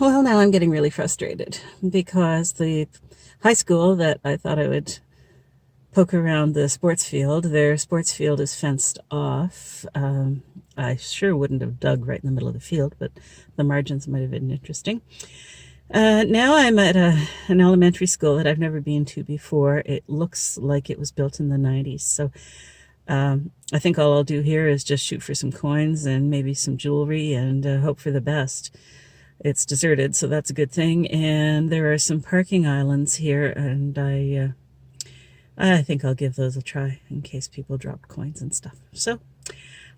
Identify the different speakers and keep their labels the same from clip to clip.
Speaker 1: Well, now I'm getting really frustrated because the high school that I thought I would poke around the sports field, their sports field is fenced off. I sure wouldn't have dug right in the middle of the field, but the margins might have been interesting. Now I'm at an elementary school that I've never been to before. It looks like it was built in the 90s. So I think all I'll do here is just shoot for some coins and maybe some jewelry and hope for the best. It's deserted, so that's a good thing. And there are some parking islands here, and I think I'll give those a try in case people drop coins and stuff. So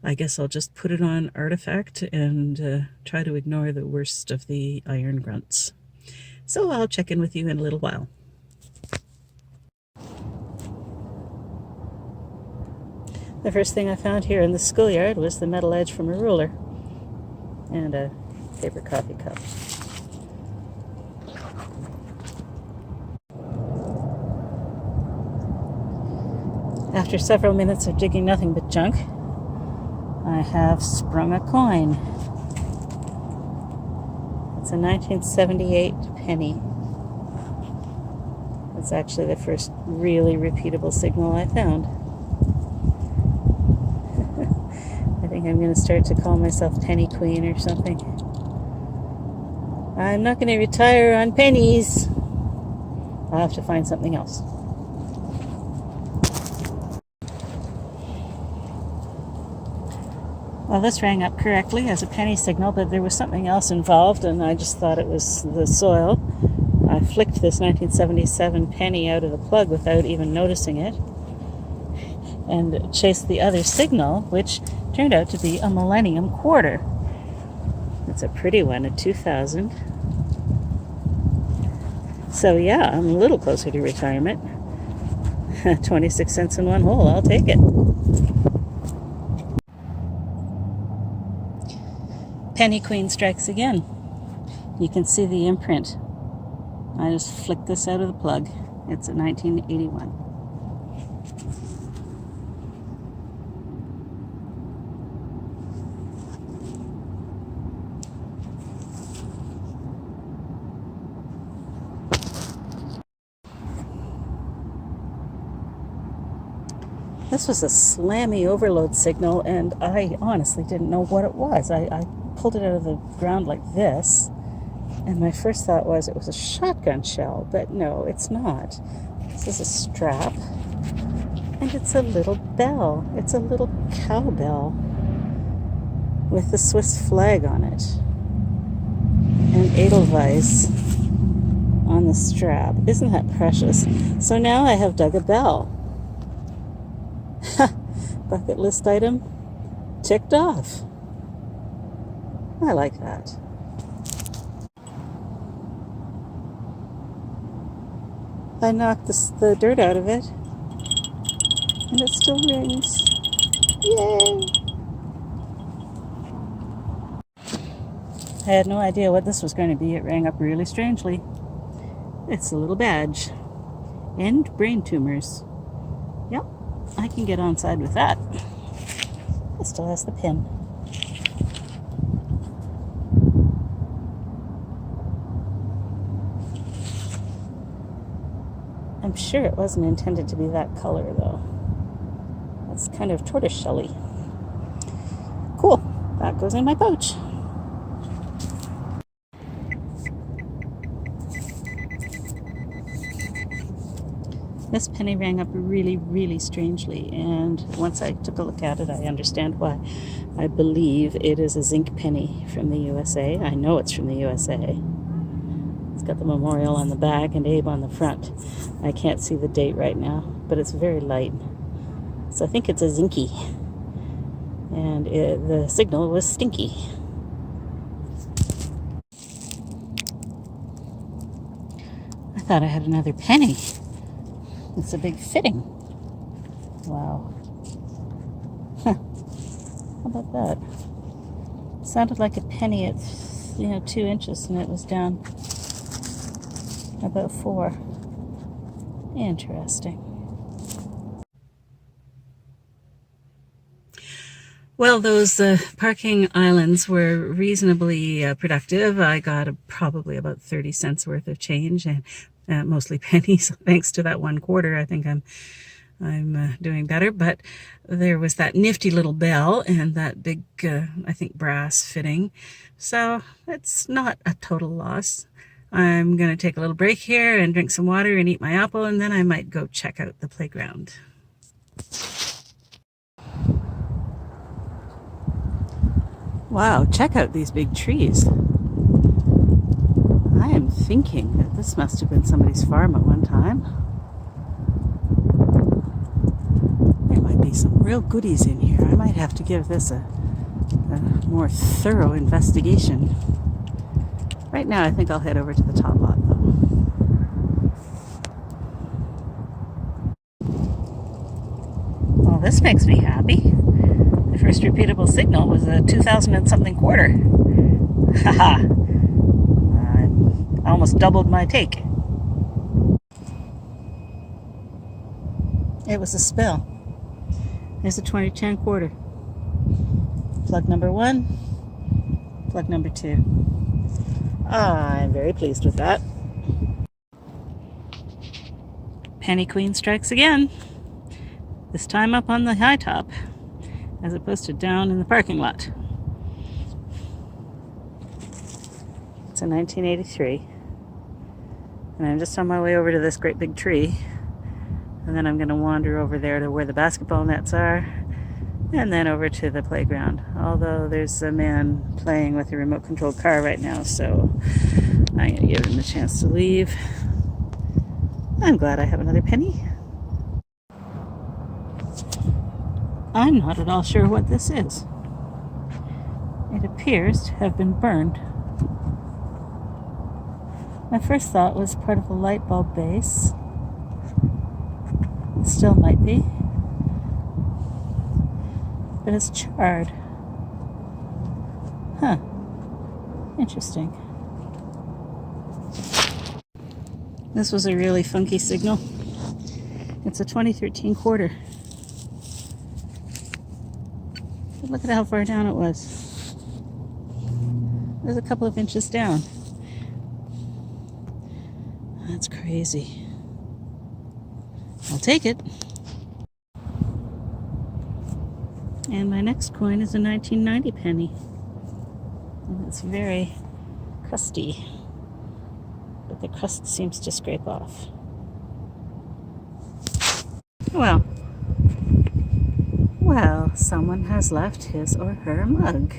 Speaker 1: I guess I'll just put it on artifact and try to ignore the worst of the iron grunts. So I'll check in with you in a little while. The first thing I found here in the schoolyard was the metal edge from a ruler and a paper coffee cup. After several minutes of digging nothing but junk, I have sprung a coin. It's a 1978 penny. It's actually the first really repeatable signal I found. I think I'm going to start to call myself Penny Queen or something. I'm not going to retire on pennies. I'll have to find something else. Well, this rang up correctly as a penny signal, but there was something else involved, and I just thought it was the soil. I flicked this 1977 penny out of the plug without even noticing it, and chased the other signal, which turned out to be a Millennium quarter. It's a pretty one, a 2000. So yeah, I'm a little closer to retirement. 26 cents in one hole, I'll take it. Penny Queen strikes again. You can see the imprint. I just flicked this out of the plug. It's a 1981. This was a slammy overload signal, and I honestly didn't know what it was. I pulled it out of the ground like this, and my first thought was it was a shotgun shell, but no, it's not. This is a strap, and it's a little bell. It's a little cowbell with the Swiss flag on it, and Edelweiss on the strap. Isn't that precious? So now I have dug a bell. Bucket list item ticked off. I like that. I knocked the dirt out of it, and it still rings. Yay! I had no idea what this was going to be. It rang up really strangely. It's a little badge. End brain tumors. Yep, I can get on side with that. It still has the pin. I'm sure it wasn't intended to be that color, though. That's kind of tortoise-shelly. Cool. That goes in my pouch. This penny rang up really, really strangely, and once I took a look at it, I understand why. I believe it is a zinc penny from the USA. I know it's from the USA. It's got the memorial on the back and Abe on the front. I can't see the date right now, but it's very light. So I think it's a zinky. And the signal was stinky. I thought I had another penny. It's a big fitting. Wow. Huh. How about that? It sounded like a penny at 2 inches, and it was down about 4. Interesting. Well, those parking islands were reasonably productive. I got probably about 30 cents worth of change, and mostly pennies. Thanks to that 1/4, I think I'm doing better. But there was that nifty little bell and that big, I think, brass fitting. So it's not a total loss. I'm going to take a little break here and drink some water and eat my apple, and then I might go check out the playground. Wow, check out these big trees. I am thinking that this must have been somebody's farm at one time. There might be some real goodies in here. I might have to give this a more thorough investigation. Right now, I think I'll head over to the top lot, though. Well, this makes me happy. The first repeatable signal was a 2000 and something quarter. Haha. I almost doubled my take. It was a spill. There's a 2010 quarter. Plug number 1, plug number 2. I'm very pleased with that. Penny Queen strikes again. This time up on the high top, as opposed to down in the parking lot. It's a 1983. And I'm just on my way over to this great big tree. And then I'm going to wander over there to where the basketball nets are. And then over to the playground. Although there's a man playing with a remote controlled car right now, so I'm going to give him a chance to leave. I'm glad I have another penny. I'm not at all sure what this is. It appears to have been burned. My first thought was part of a light bulb base. It still might be. But it's charred. Huh. Interesting. This was a really funky signal. It's a 2013 quarter. But look at how far down it was. It was a couple of inches down. That's crazy. I'll take it. And my next coin is a 1990 penny. And it's very crusty. But the crust seems to scrape off. Well, someone has left his or her mug.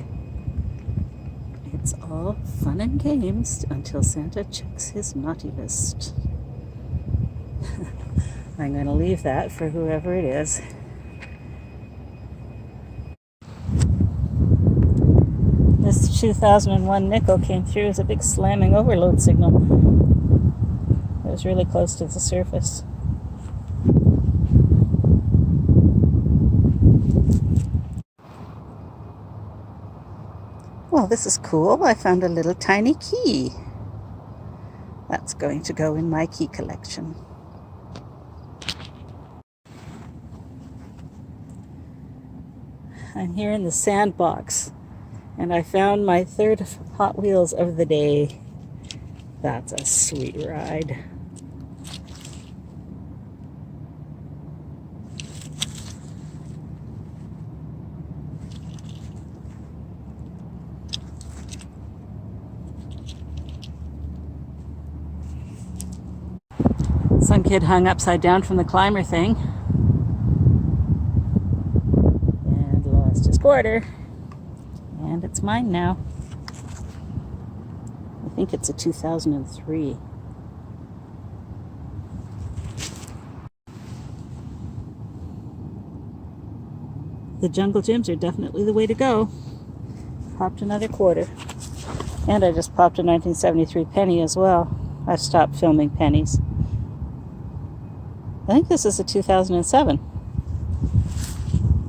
Speaker 1: It's all fun and games until Santa checks his naughty list. I'm going to leave that for whoever it is. This 2001 nickel came through as a big slamming overload signal. It was really close to the surface. Well, this is cool. I found a little tiny key. That's going to go in my key collection. I'm here in the sandbox, and I found my third Hot Wheels of the day. That's a sweet ride. Some kid hung upside down from the climber thing and lost his quarter, and it's mine now. I think it's a 2003. The jungle gyms are definitely the way to go. Popped another quarter, and I just popped a 1973 penny as well. I've stopped filming pennies. I think this is a 2007.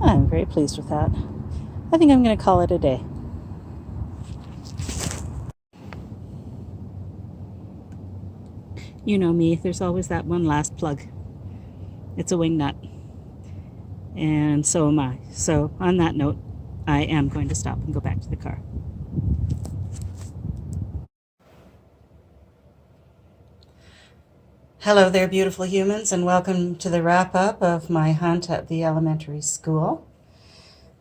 Speaker 1: I'm very pleased with that. I think I'm going to call it a day. You know me, there's always that one last plug. It's a wing nut. And so am I. So on that note, I am going to stop and go back to the car. Hello there, beautiful humans, and welcome to the wrap-up of my hunt at the elementary school.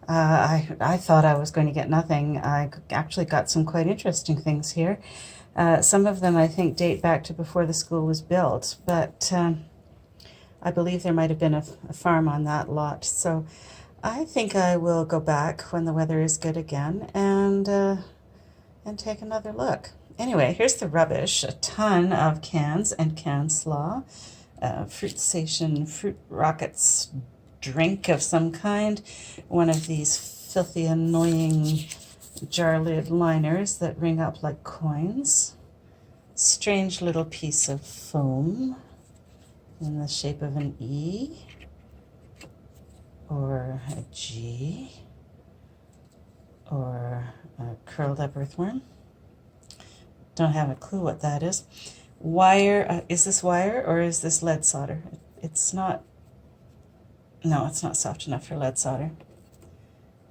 Speaker 1: I thought I was going to get nothing. I actually got some quite interesting things here. Some of them I think date back to before the school was built, but I believe there might have been a farm on that lot. So I think I will go back when the weather is good again and take another look. Anyway, here's the rubbish. A ton of cans and can slaw, fruit station, fruit rockets, drink of some kind, one of these filthy, annoying jar lid liners that ring up like coins, strange little piece of foam in the shape of an E or a G or a curled up earthworm. Don't have a clue what that is. Wire, is this wire or is this lead solder? It's not, no, it's not soft enough for lead solder.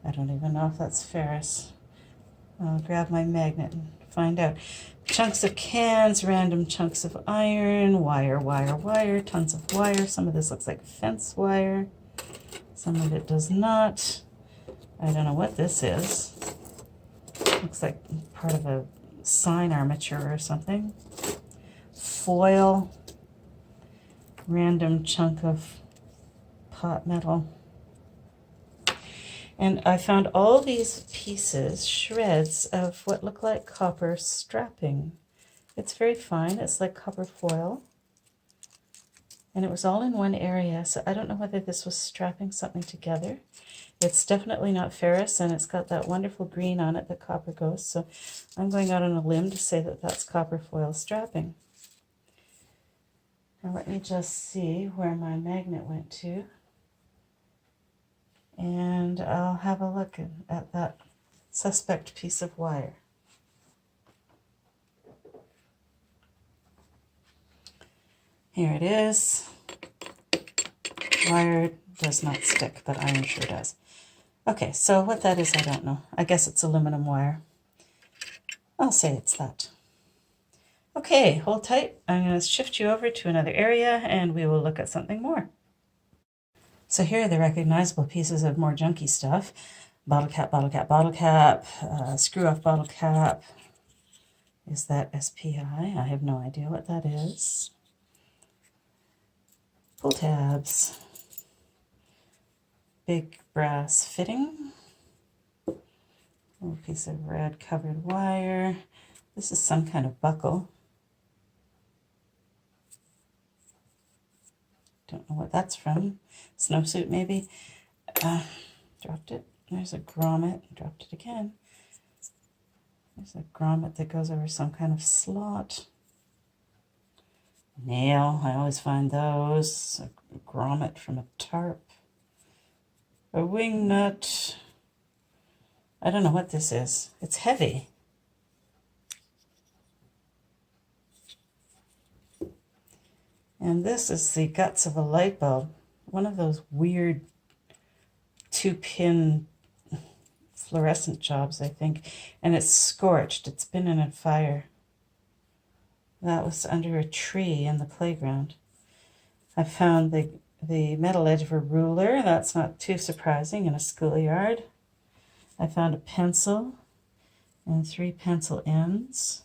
Speaker 1: I don't even know if that's ferrous. I'll grab my magnet and find out. Chunks of cans, random chunks of iron, wire, wire, wire, tons of wire. Some of this looks like fence wire. Some of it does not. I don't know what this is. Looks like part of a sign armature or something. Foil, random chunk of pot metal. And I found all these pieces, shreds of what look like copper strapping. It's very fine. It's like copper foil. And it was all in one area, so I don't know whether this was strapping something together. It's definitely not ferrous, and it's got that wonderful green on it that copper goes, so I'm going out on a limb to say that that's copper foil strapping. Now let me just see where my magnet went to, and I'll have a look at that suspect piece of wire. Here it is. Wire does not stick, but iron sure does. Okay, so what that is, I don't know. I guess it's aluminum wire. I'll say it's that. Okay, hold tight. I'm going to shift you over to another area and we will look at something more. So here are the recognizable pieces of more junky stuff. Bottle cap, bottle cap, bottle cap, screw off bottle cap. Is that SPI? I have no idea what that is. Pull tabs. Big brass fitting. A little piece of red covered wire. This is some kind of buckle. Don't know what that's from. Snowsuit maybe. Dropped it. There's a grommet. Dropped it again. There's a grommet that goes over some kind of slot. Nail. I always find those. A grommet from a tarp. A wing nut. I don't know what this is. It's heavy. And this is the guts of a light bulb. One of those weird 2-pin fluorescent jobs, I think. And it's scorched. It's been in a fire. That was under a tree in the playground. I found the metal edge of a ruler. That's not too surprising in a schoolyard. I found a pencil and 3 pencil ends.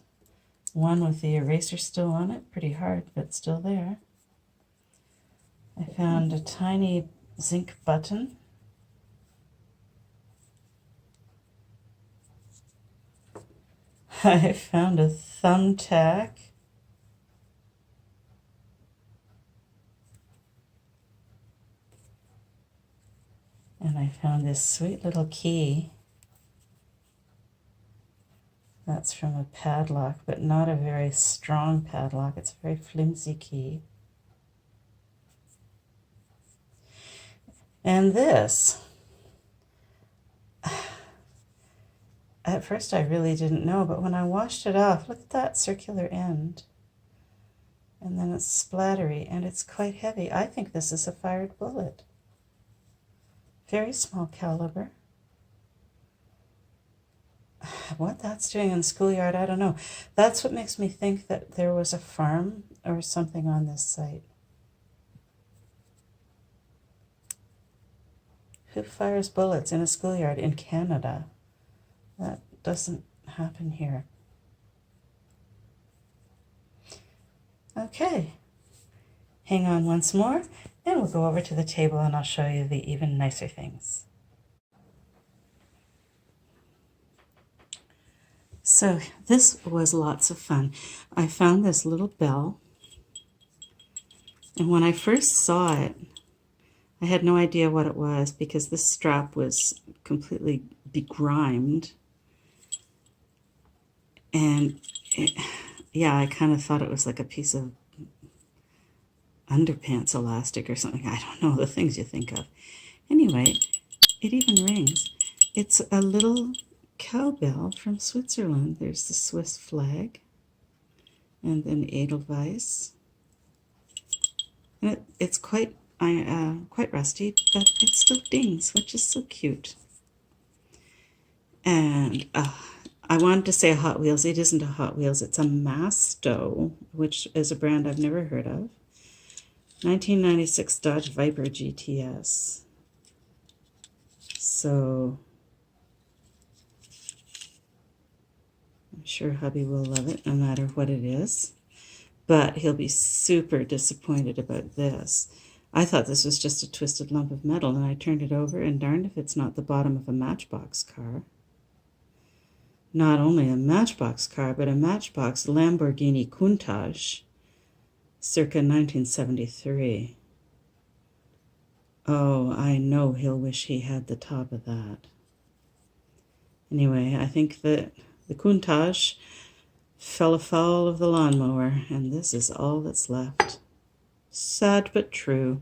Speaker 1: One with the eraser still on it. Pretty hard, but still there. I found a tiny zinc button. I found a thumbtack. And I found this sweet little key. That's from a padlock, but not a very strong padlock. It's a very flimsy key. And this. At first I really didn't know, but when I washed it off, look at that circular end. And then it's splattery, and it's quite heavy. I think this is a fired bullet. Very small caliber. what that's doing in the schoolyard, I don't know. That's what makes me think that there was a farm or something on this site. Who fires bullets in a schoolyard in Canada? That doesn't happen here. Okay, hang on once more, and we'll go over to the table and I'll show you the even nicer things. So this was lots of fun. I found this little bell, and when I first saw it, I had no idea what it was because this strap was completely begrimed. And yeah, I kind of thought it was like a piece of underpants elastic or something. I don't know, the things you think of. Anyway, it even rings. It's a little cowbell from Switzerland. There's the Swiss flag and then Edelweiss. And it's quite rusty, but it still dings, which is so cute. And I wanted to say a Hot Wheels. It isn't a Hot Wheels. It's a Masto, which is a brand I've never heard of. 1996 Dodge Viper GTS. So I'm sure hubby will love it no matter what it is. But he'll be super disappointed about this. I thought this was just a twisted lump of metal, and I turned it over, and darned if it's not the bottom of a Matchbox car. Not only a Matchbox car, but a Matchbox Lamborghini Countach, circa 1973. Oh, I know he'll wish he had the top of that. Anyway, I think that the Countach fell afoul of the lawnmower, and this is all that's left. Sad but true.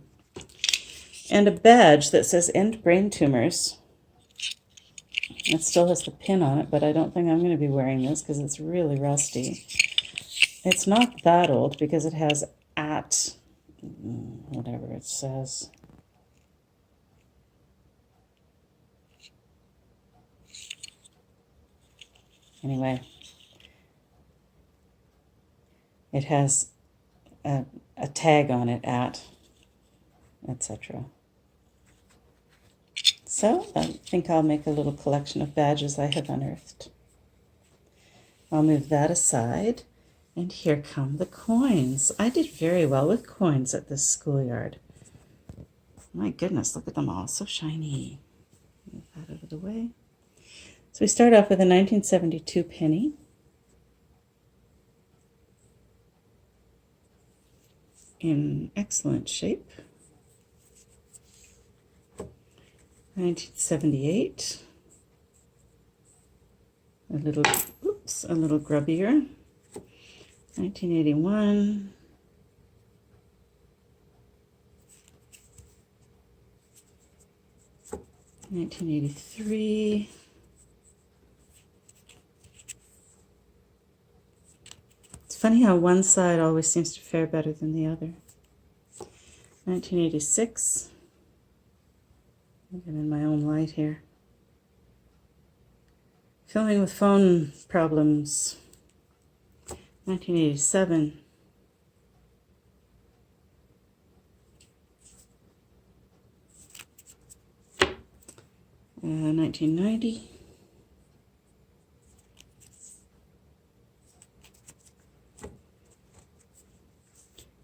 Speaker 1: And a badge that says End Brain Tumors. It still has the pin on it, but I don't think I'm going to be wearing this because it's really rusty. It's not that old because it has at whatever it says. Anyway, it has a tag on it, at, etc. So I think I'll make a little collection of badges I have unearthed. I'll move that aside, and here come the coins. I did very well with coins at this schoolyard. My goodness, look at them all, so shiny. Move that out of the way. So we start off with a 1972 penny. In excellent shape. 1978. A little grubbier. 1981. 1983. It's funny how one side always seems to fare better than the other. 1986. I'm in my own light here. Filming with phone problems. 1987. 1990.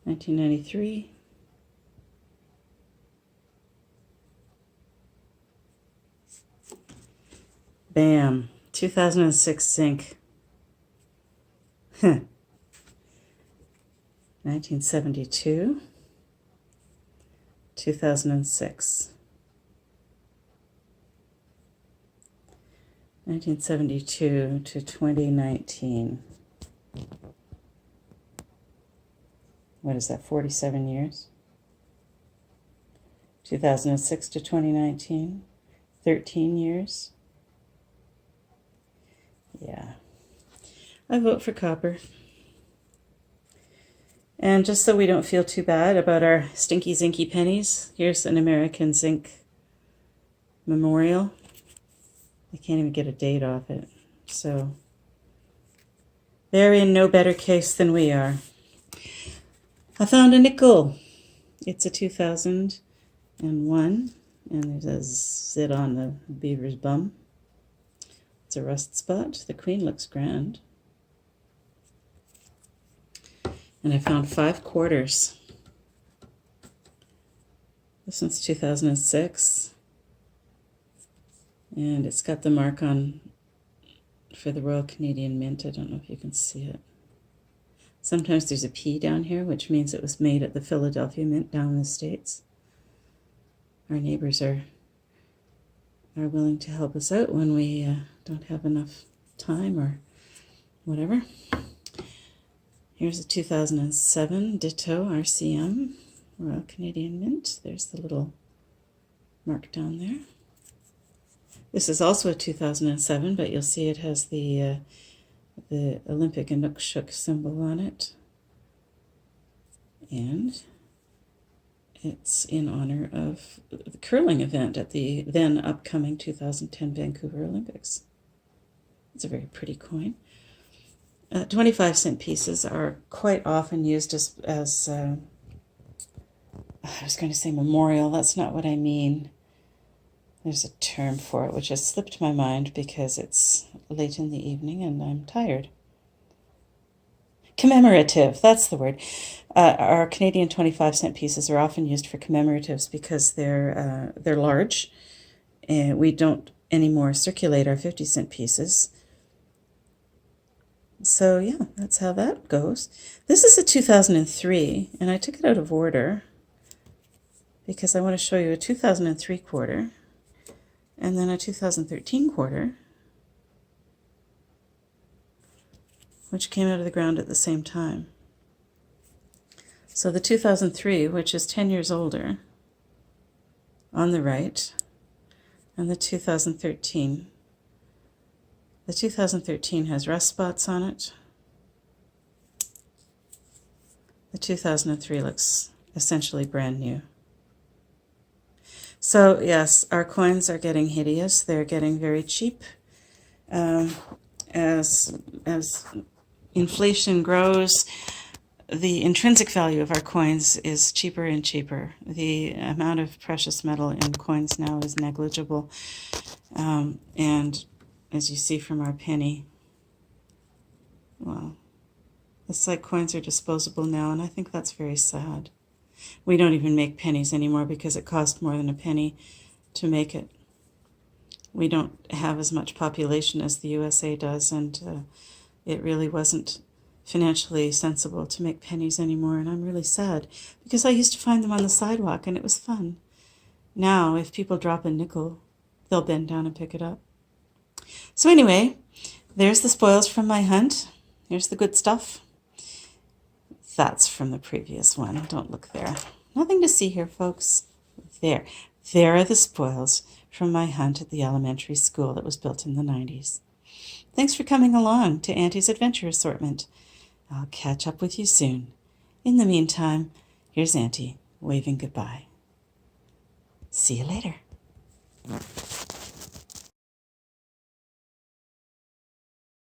Speaker 1: 1993. 2006 zinc. 1972. 2006. 1972 to 2019. What is that, 47 years? 2006 to 2019, 13 years. Yeah, I vote for copper. And just so we don't feel too bad about our stinky zinky pennies, here's an American zinc memorial. I can't even get a date off it. So they're in no better case than we are. I found a nickel. It's a 2001, and it says sit on the beaver's bum. It's a rust spot. The queen looks grand. And I found 5 quarters. This one's 2006. And it's got the mark on for the Royal Canadian Mint. I don't know if you can see it. Sometimes there's a P down here, which means it was made at the Philadelphia Mint down in the States. Our neighbors are willing to help us out when we don't have enough time or whatever. Here's a 2007 Ditto RCM, Royal Canadian Mint. There's the little mark down there. This is also a 2007, but you'll see it has the Olympic Inukshuk symbol on it. And it's in honor of the curling event at the then upcoming 2010 Vancouver Olympics. It's a very pretty coin. 25-cent pieces are quite often used as I was going to say memorial. That's not what I mean. There's a term for it, which has slipped my mind because it's late in the evening and I'm tired. Commemorative, that's the word. Our Canadian 25-cent pieces are often used for commemoratives because they're large. We don't anymore circulate our 50-cent pieces. So yeah, that's how that goes. This is a 2003, and I took it out of order because I want to show you a 2003 quarter and then a 2013 quarter, which came out of the ground at the same time. So the 2003, which is 10 years older, on the right, and the 2013. The 2013 has rust spots on it. The 2003 looks essentially brand new. So yes, our coins are getting hideous. They're getting very cheap. As inflation grows, the intrinsic value of our coins is cheaper and cheaper. The amount of precious metal in coins now is negligible. And as you see from our penny, well, it's like coins are disposable now, and I think that's very sad. We don't even make pennies anymore because it costs more than a penny to make it. We don't have as much population as the USA does, and it really wasn't financially sensible to make pennies anymore, and I'm really sad because I used to find them on the sidewalk and it was fun. Now, if people drop a nickel, they'll bend down and pick it up. So anyway, there's the spoils from my hunt. Here's the good stuff. That's from the previous one. Don't look there. Nothing to see here, folks. There are the spoils from my hunt at the elementary school that was built in the 90s. Thanks for coming along to Antie's Adventure Assortment. I'll catch up with you soon. In the meantime, here's Antie waving goodbye. See you later.